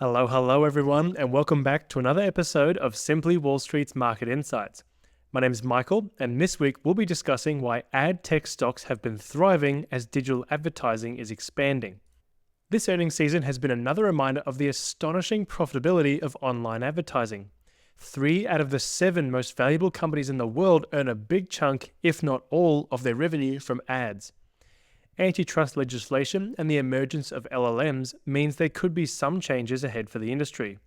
Hello everyone, and welcome back to another episode of Simply Wall Street's Market Insights. My name is Michael, and this week we'll be discussing why AdTech stocks have been thriving as digital advertising is expanding. This earnings season has been another reminder of the astonishing profitability of online advertising. 3 out of the 7 most valuable companies in the world earn a big chunk, if not all, of their revenue from ads. Antitrust legislation and the emergence of LLMs means there could be some changes ahead for the industry.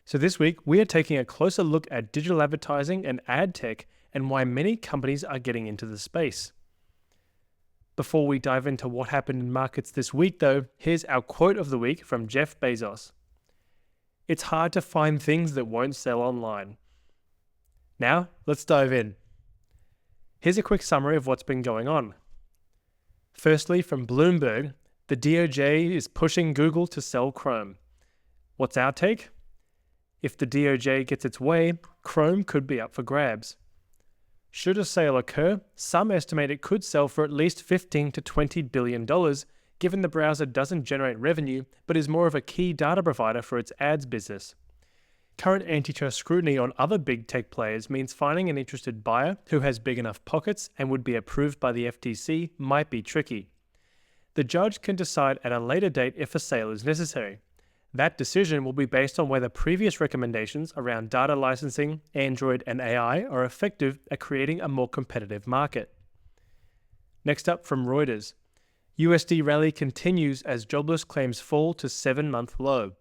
So this week, we are taking a closer look at digital advertising and ad tech and why many companies are getting into the space. Before we dive into what happened in markets this week though, here's our quote of the week from Jeff Bezos. "It's hard to find things that won't sell online." Now, let's dive in. Here's a quick summary of what's been going on. Firstly, from Bloomberg, the DOJ is pushing Google to sell Chrome. What's our take? If the DOJ gets its way, Chrome could be up for grabs. Should a sale occur, some estimate it could sell for at least $15 to $20 billion, given the browser doesn't generate revenue but is more of a key data provider for its ads business. Current antitrust scrutiny on other big tech players means finding an interested buyer who has big enough pockets and would be approved by the FTC might be tricky. The judge can decide at a later date if a sale is necessary. That decision will be based on whether previous recommendations around data licensing, Android, and AI are effective at creating a more competitive market. Next up from Reuters. USD rally continues as jobless claims fall to 7-month low.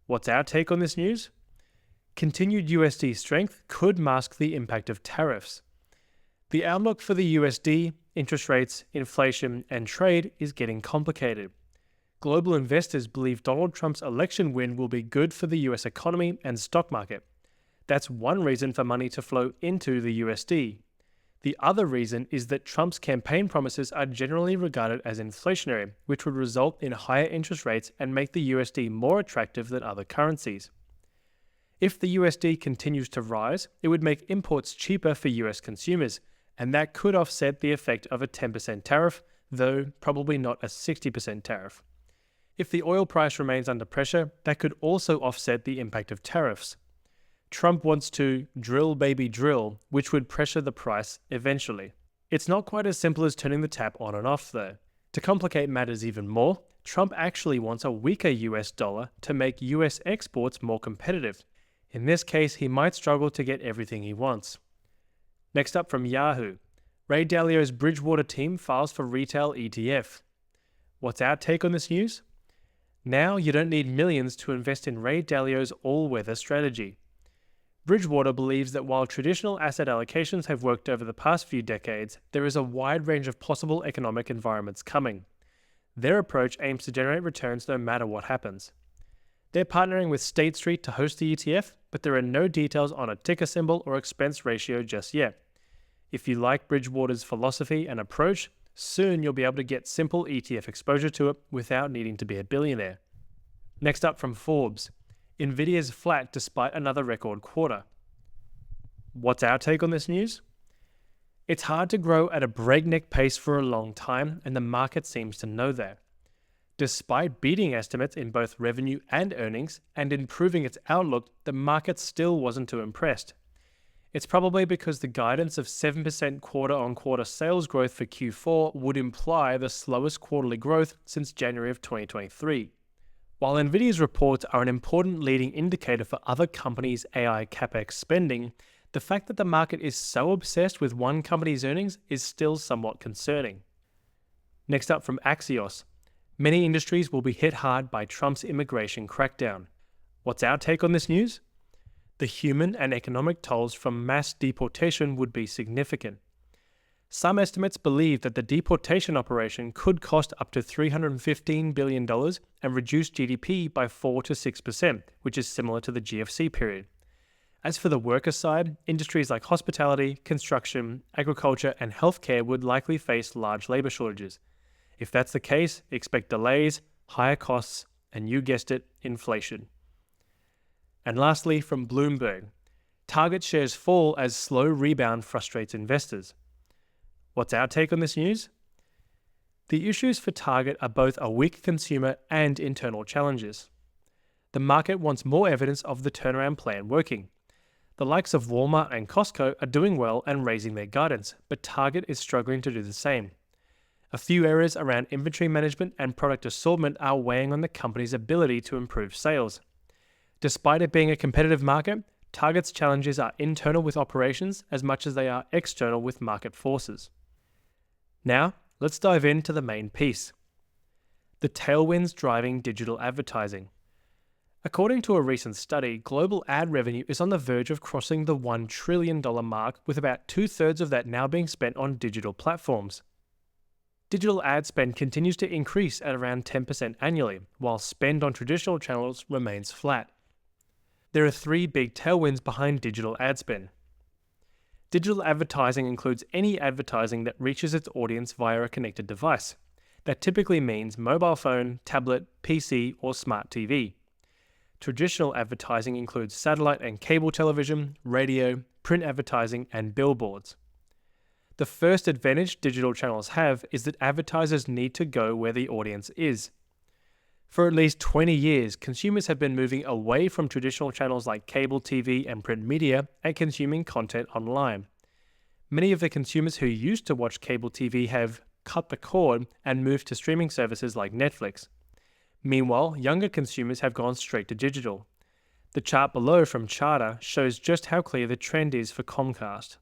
What's our take on this news? Continued USD strength could mask the impact of tariffs. The outlook for the USD, interest rates, inflation, and trade is getting complicated. Global investors believe Donald Trump's election win will be good for the US economy and stock market. That's one reason for money to flow into the USD. The other reason is that Trump's campaign promises are generally regarded as inflationary, which would result in higher interest rates and make the USD more attractive than other currencies. If the USD continues to rise, it would make imports cheaper for US consumers, and that could offset the effect of a 10% tariff, though probably not a 60% tariff. If the oil price remains under pressure, that could also offset the impact of tariffs. Trump wants to drill baby drill, which would pressure the price eventually. It's not quite as simple as turning the tap on and off though. To complicate matters even more, Trump actually wants a weaker US dollar to make US exports more competitive. In this case, he might struggle to get everything he wants. Next up from Yahoo. Ray Dalio's Bridgewater team files for retail ETF. What's our take on this news? Now you don't need millions to invest in Ray Dalio's all-weather strategy. Bridgewater believes that while traditional asset allocations have worked over the past few decades, there is a wide range of possible economic environments coming. Their approach aims to generate returns no matter what happens. They're partnering with State Street to host the ETF, but there are no details on a ticker symbol or expense ratio just yet. If you like Bridgewater's philosophy and approach, soon you'll be able to get simple ETF exposure to it without needing to be a billionaire. Next up from Forbes. Nvidia's flat despite another record quarter. What's our take on this news? It's hard to grow at a breakneck pace for a long time, and the market seems to know that. Despite beating estimates in both revenue and earnings and improving its outlook, the market still wasn't too impressed. It's probably because the guidance of 7% quarter-on-quarter sales growth for Q4 would imply the slowest quarterly growth since January of 2023. While Nvidia's reports are an important leading indicator for other companies' AI capex spending, the fact that the market is so obsessed with one company's earnings is still somewhat concerning. Next up from Axios. Many industries will be hit hard by Trump's immigration crackdown. What's our take on this news? The human and economic tolls from mass deportation would be significant. Some estimates believe that the deportation operation could cost up to $315 billion and reduce GDP by 4 to 6%, which is similar to the GFC period. As for the worker side, industries like hospitality, construction, agriculture, and healthcare would likely face large labor shortages. If that's the case, expect delays, higher costs, and you guessed it, inflation. And lastly, from Bloomberg, Target shares fall as slow rebound frustrates investors. What's our take on this news? The issues for Target are both a weak consumer and internal challenges. the market wants more evidence of the turnaround plan working. The likes of Walmart and Costco are doing well and raising their guidance, but Target is struggling to do the same. A few areas around inventory management and product assortment are weighing on the company's ability to improve sales. Despite it being a competitive market, Target's challenges are internal with operations as much as they are external with market forces. Now, let's dive into the main piece. The tailwinds driving digital advertising. According to a recent study, global ad revenue is on the verge of crossing the $1 trillion mark, with about 2/3 of that now being spent on digital platforms. Digital ad spend continues to increase at around 10% annually, while spend on traditional channels remains flat. There are three big tailwinds behind digital ad spend. Digital advertising includes any advertising that reaches its audience via a connected device. That typically means mobile phone, tablet, PC, or smart TV. Traditional advertising includes satellite and cable television, radio, print advertising, and billboards. The first advantage digital channels have is that advertisers need to go where the audience is. For at least 20 years, consumers have been moving away from traditional channels like cable TV and print media and consuming content online. Many of the consumers who used to watch cable TV have cut the cord and moved to streaming services like Netflix. Meanwhile, younger consumers have gone straight to digital. The chart below from Charter shows just how clear the trend is for Comcast.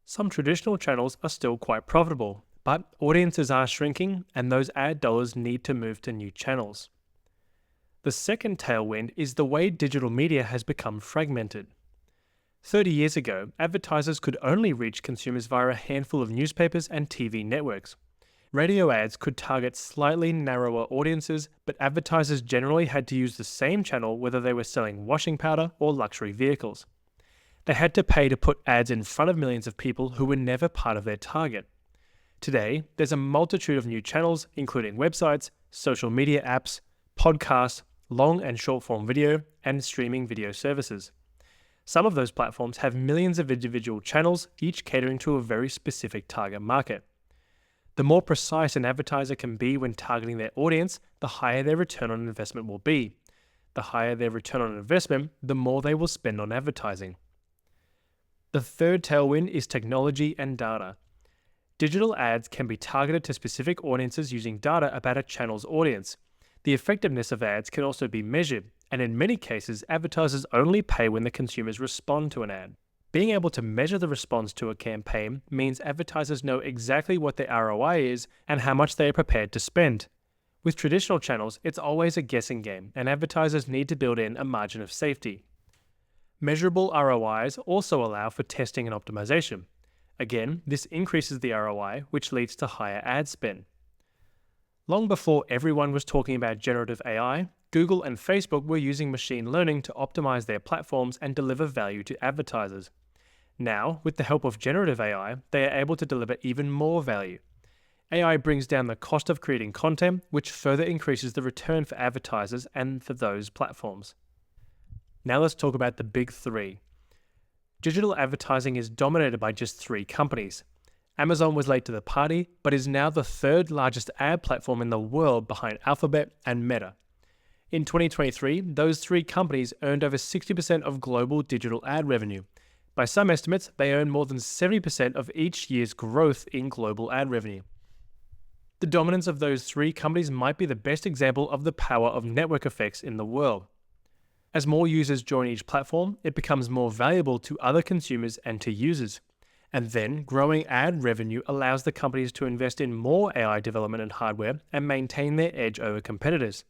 Some traditional channels are still quite profitable, but audiences are shrinking and those ad dollars need to move to new channels. The second tailwind is the way digital media has become fragmented. 30 years ago, advertisers could only reach consumers via a handful of newspapers and TV networks. Radio ads could target slightly narrower audiences, but advertisers generally had to use the same channel whether they were selling washing powder or luxury vehicles. They had to pay to put ads in front of millions of people who were never part of their target. Today, there's a multitude of new channels, including websites, social media apps, podcasts, long and short form video, and streaming video services. Some of those platforms have millions of individual channels, each catering to a very specific target market. The more precise an advertiser can be when targeting their audience, the higher their return on investment will be. The higher their return on investment, the more they will spend on advertising. The third tailwind is technology and data. Digital ads can be targeted to specific audiences using data about a channel's audience. The effectiveness of ads can also be measured, and in many cases, advertisers only pay when the consumers respond to an ad. Being able to measure the response to a campaign means advertisers know exactly what their ROI is and how much they are prepared to spend. With traditional channels, it's always a guessing game, and advertisers need to build in a margin of safety. Measurable ROIs also allow for testing and optimization. Again, this increases the ROI, which leads to higher ad spend. Long before everyone was talking about generative AI, Google and Facebook were using machine learning to optimize their platforms and deliver value to advertisers. Now, with the help of generative AI, they are able to deliver even more value. AI brings down the cost of creating content, which further increases the return for advertisers and for those platforms. Now let's talk about the big three. Digital advertising is dominated by just three companies. Amazon was late to the party, but is now the third largest ad platform in the world behind Alphabet and Meta. In 2023, those three companies earned over 60% of global digital ad revenue. By some estimates, they earn more than 70% of each year's growth in global ad revenue. The dominance of those three companies might be the best example of the power of network effects in the world. As more users join each platform, it becomes more valuable to other consumers and to users. And then, growing ad revenue allows the companies to invest in more AI development and hardware and maintain their edge over competitors.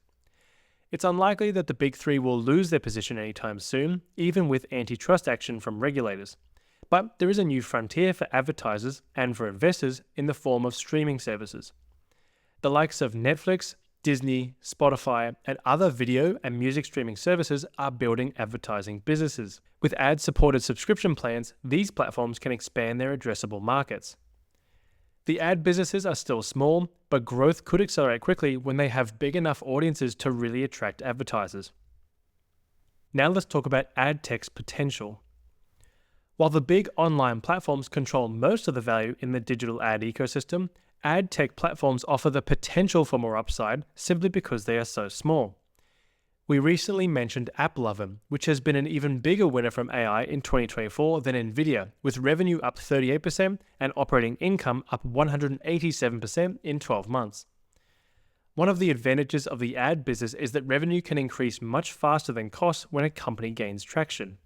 It's unlikely that the big three will lose their position anytime soon, even with antitrust action from regulators. But there is a new frontier for advertisers and for investors in the form of streaming services. The likes of Netflix, Disney, Spotify, and other video and music streaming services are building advertising businesses. With ad-supported subscription plans, these platforms can expand their addressable markets. The ad businesses are still small, but growth could accelerate quickly when they have big enough audiences to really attract advertisers. Now let's talk about AdTech's potential. While the big online platforms control most of the value in the digital ad ecosystem, AdTech platforms offer the potential for more upside simply because they are so small. We recently mentioned AppLovin, which has been an even bigger winner from AI in 2024 than Nvidia, with revenue up 38% and operating income up 187% in 12 months. One of the advantages of the ad business is that revenue can increase much faster than costs when a company gains traction.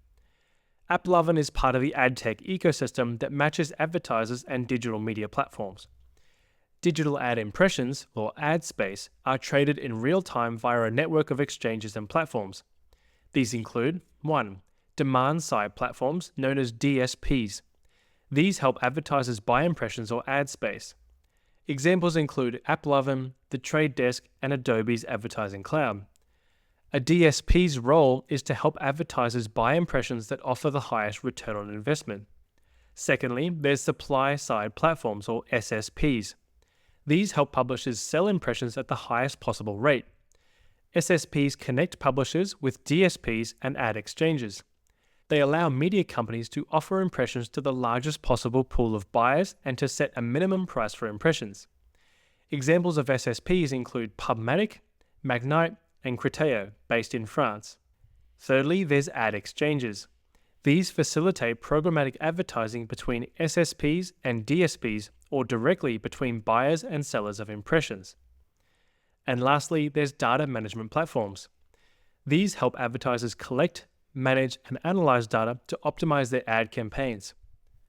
AppLovin is part of the AdTech ecosystem that matches advertisers and digital media platforms. Digital ad impressions, or ad space, are traded in real time via a network of exchanges and platforms. These include 1. Demand-side platforms known as DSPs. These help advertisers buy impressions or ad space. Examples include AppLovin, The Trade Desk, and Adobe's Advertising Cloud. A DSP's role is to help advertisers buy impressions that offer the highest return on investment. Secondly, there's supply-side platforms, or SSPs. These help publishers sell impressions at the highest possible rate. SSPs connect publishers with DSPs and ad exchanges. They allow media companies to offer impressions to the largest possible pool of buyers and to set a minimum price for impressions. Examples of SSPs include PubMatic, Magnite, and Criteo, based in France. Thirdly, there's ad exchanges. These facilitate programmatic advertising between SSPs and DSPs or directly between buyers and sellers of impressions. And lastly, there's data management platforms. These help advertisers collect, manage, and analyze data to optimize their ad campaigns.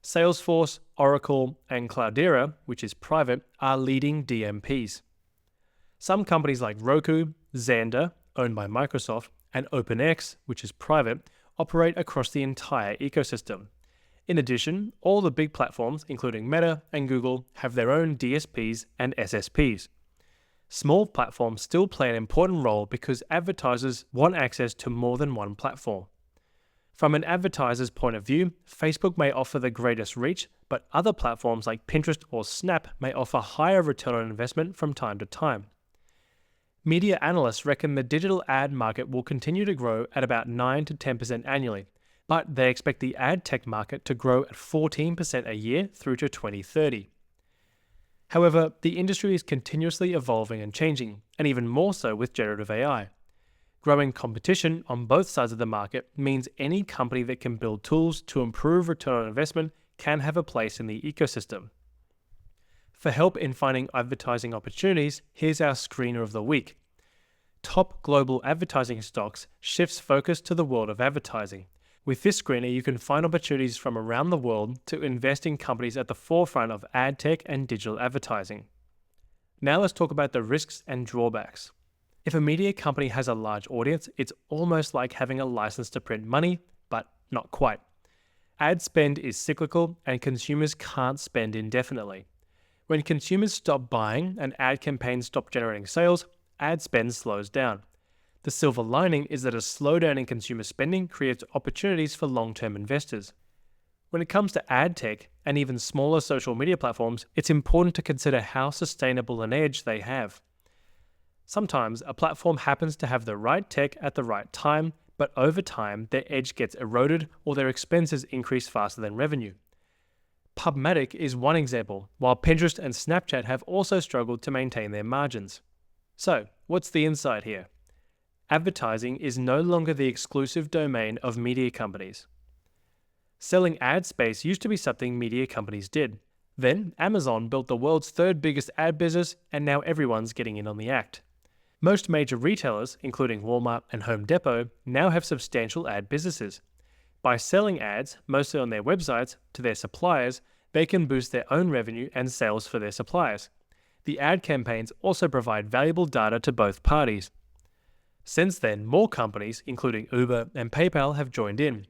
Salesforce, Oracle, and Cloudera, which is private, are leading DMPs. Some companies like Roku, Xandr, owned by Microsoft, and OpenX, which is private, operate across the entire ecosystem. In addition, all the big platforms, including Meta and Google, have their own DSPs and SSPs. Small platforms still play an important role because advertisers want access to more than one platform. From an advertiser's point of view, Facebook may offer the greatest reach, but other platforms like Pinterest or Snap may offer higher return on investment from time to time. Media analysts reckon the digital ad market will continue to grow at about 9 to 10% annually, but they expect the ad tech market to grow at 14% a year through to 2030. However, the industry is continuously evolving and changing, and even more so with generative AI. Growing competition on both sides of the market means any company that can build tools to improve return on investment can have a place in the ecosystem. For help in finding advertising opportunities, here's our screener of the week. Top global advertising stocks shifts focus to the world of advertising. With this screener, you can find opportunities from around the world to invest in companies at the forefront of ad tech and digital advertising. Now let's talk about the risks and drawbacks. If a media company has a large audience, it's almost like having a license to print money, but not quite. Ad spend is cyclical and consumers can't spend indefinitely. When consumers stop buying and ad campaigns stop generating sales, ad spend slows down. The silver lining is that a slowdown in consumer spending creates opportunities for long-term investors. When it comes to ad tech and even smaller social media platforms, it's important to consider how sustainable an edge they have. Sometimes a platform happens to have the right tech at the right time, but over time their edge gets eroded or their expenses increase faster than revenue. PubMatic is one example, while Pinterest and Snapchat have also struggled to maintain their margins. So, what's the insight here? Advertising is no longer the exclusive domain of media companies. Selling ad space used to be something media companies did. Then, Amazon built the world's third biggest ad business, and now everyone's getting in on the act. Most major retailers, including Walmart and Home Depot, now have substantial ad businesses. By selling ads, mostly on their websites, to their suppliers, they can boost their own revenue and sales for their suppliers. The ad campaigns also provide valuable data to both parties. Since then, more companies, including Uber and PayPal, have joined in.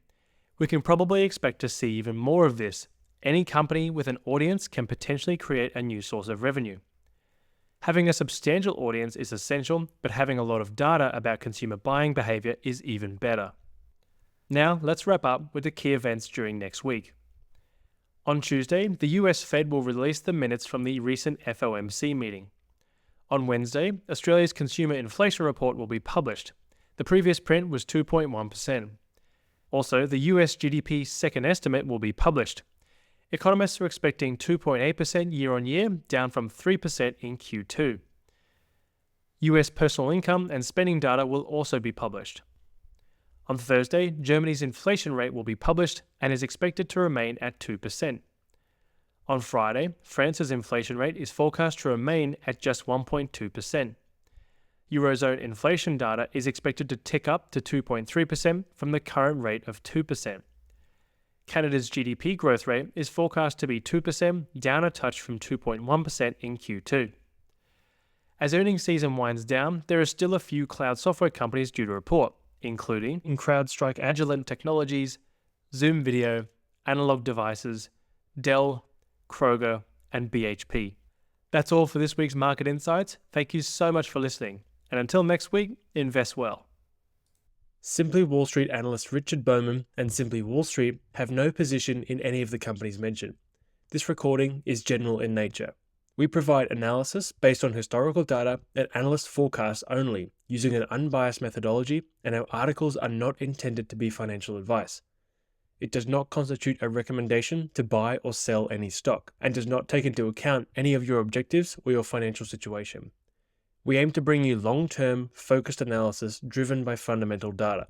We can probably expect to see even more of this. Any company with an audience can potentially create a new source of revenue. Having a substantial audience is essential, but having a lot of data about consumer buying behavior is even better. Now, let's wrap up with the key events during next week. On Tuesday, the US Fed will release the minutes from the recent FOMC meeting. On Wednesday, Australia's consumer inflation report will be published. The previous print was 2.1%. Also, the US GDP second estimate will be published. Economists are expecting 2.8% year-on-year, down from 3% in Q2. US personal income and spending data will also be published. On Thursday, Germany's inflation rate will be published and is expected to remain at 2%. On Friday, France's inflation rate is forecast to remain at just 1.2%. Eurozone inflation data is expected to tick up to 2.3% from the current rate of 2%. Canada's GDP growth rate is forecast to be 2%, down a touch from 2.1% in Q2. As earnings season winds down, there are still a few cloud software companies due to report, including CrowdStrike Agilent Technologies, Zoom Video, Analog Devices, Dell, Kroger, and BHP. That's all for this week's Market Insights. Thank you so much for listening. And until next week, invest well. Simply Wall Street analyst Richard Bowman and Simply Wall Street have no position in any of the companies mentioned. This recording is general in nature. We provide analysis based on historical data and analyst forecasts only, using an unbiased methodology, and our articles are not intended to be financial advice. It does not constitute a recommendation to buy or sell any stock, and does not take into account any of your objectives or your financial situation. We aim to bring you long-term, focused analysis driven by fundamental data.